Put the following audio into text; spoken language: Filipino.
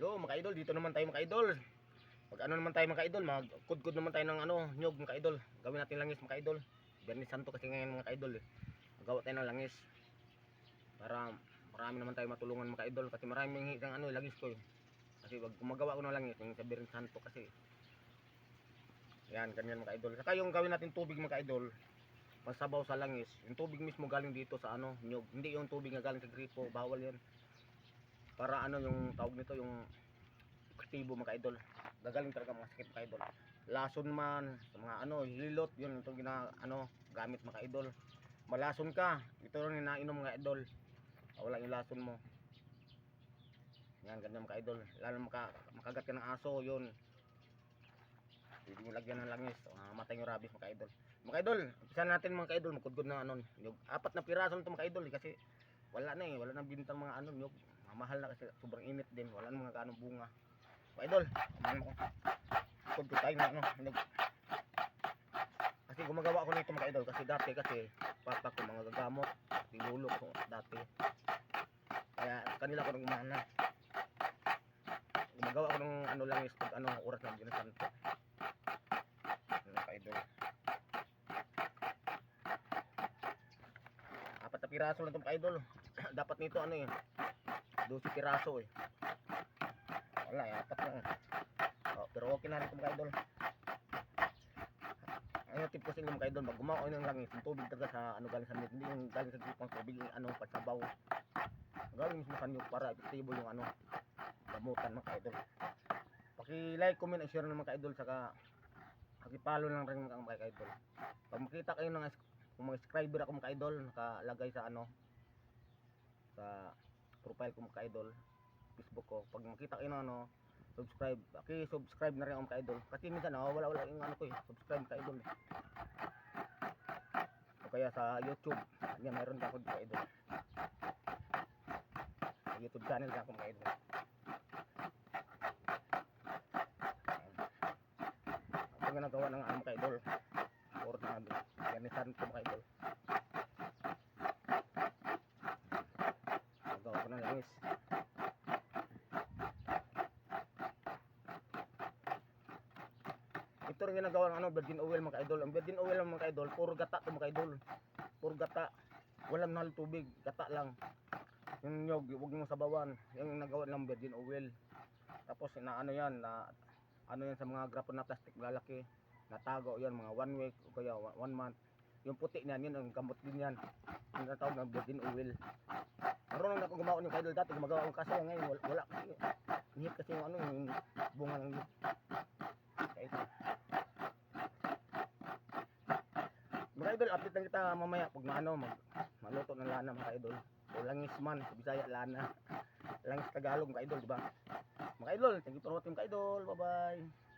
Yo, mga idol, dito naman tayo mga idol. Pag ano naman tayo mga idol, magkudkod naman tayo ng ano, nyog mga idol. Gawin natin langis mga idol. Biyernes Santo kasi ngayon mga idol. Magawa tayo ng langis. Para marami naman tayo matulungan mga idol kasi maraming ng ano langis ko. Kasi pag gumagawa ko ng langis yung sa Biyernes Santo kasi. Yan, ganyan mga idol. Saka yung gawin natin tubig mga idol, pasabaw sa langis. Yung tubig mismo galing dito sa ano, nyog. Hindi yung tubig na galing sa gripo, bawal 'yan. Para ano yung tawag nito, yung aktibo mga idol, gagaling talaga mga sakit mga idol, lason man sa mga ano hilot, yun itong ano gamit mga idol. Malason ka, ito rin inainom mga idol, wala yung lason mo. Yan, ganyan mga idol, lalo makagat ka ng aso, yun pwede nyo lagyan ng langis, matay yung rabies mga idol. Mga idol, umpisa natin mga idol, magkudkod na ano yung 4 na piraso nito mga idol kasi wala na wala nang bintang mga ano yung mamahal na kasi sobrang init din, wala nang mga kanong bunga. Mga idol, kumain ko. Kudkod tayo na ano, kasi gumagawa ako nito mga idol kasi dati papa ko mga gagamot, tinulo ko dati. Kaya kanila ko nang umana. Gumagawa ako ng ano lang is pag ano oras ng Biyernes Santo. Mga idol. 4 na piraso lang 'tong mga idol. Dapat nito ano 12 piraso Wala 4 lang. Pero okay na rin ito mga idol. Ayun tip ko sa inyo mga idol, pag gumawa ng langis, yung tubig talaga sa ano galing sa nyug, hindi yung galing sa gripong tubig, yung ano pagsabaw. Galing mismo sa nyug para epektibo yung ano gamutan mga idol. Paki-like, comment, and share ng mga idol, saka paki-follow lang rin mga idol. Pag makita kayo ng kung mga subscriber ako mga idol, nakalagay sa ano sa profile ko mga idol, Facebook ko. Pag makita kayo ng ano subscribe, subscribe na rin ako mga idol. Kasi minsan wala yung ano ko subscribe mga idol. O kaya sa YouTube, yan mayroon din ako mga idol. Sa YouTube channel din ako mga idol. Ito nga nagawa ng ano mga idol. Or na ganisan ko mga idol. Nagawa ko ng langis. Ito rin ginagawa ng ano, virgin oil mga idol. Ang virgin oil mga idol, puro gata to mga idol. Puro gata. Walang nahal tubig, gata lang. Yung nyog, huwag mo sabawan. Yung nagawa ng virgin oil. Tapos na ano yan, na ano yan sa mga grapon na plastic lalaki. Natago yan mga 1 week o kaya 1 month. Yung puti niyan, yun ang gamot din yan. Yung natawag ng virgin oil. Marunong na ako gumawa ng idol dati, gumagawa ko kasi ngayon wala kasi. Nihit kasi yung ano, yung bunga ng kaya ito. Mga idol, update lang kita mamaya pag maluto ng lana mga idol. O langis man, sa Bisaya lana. Langis Tagalog mga idol, di ba? Mga idol, thank you for watching mga idol. Bye-bye.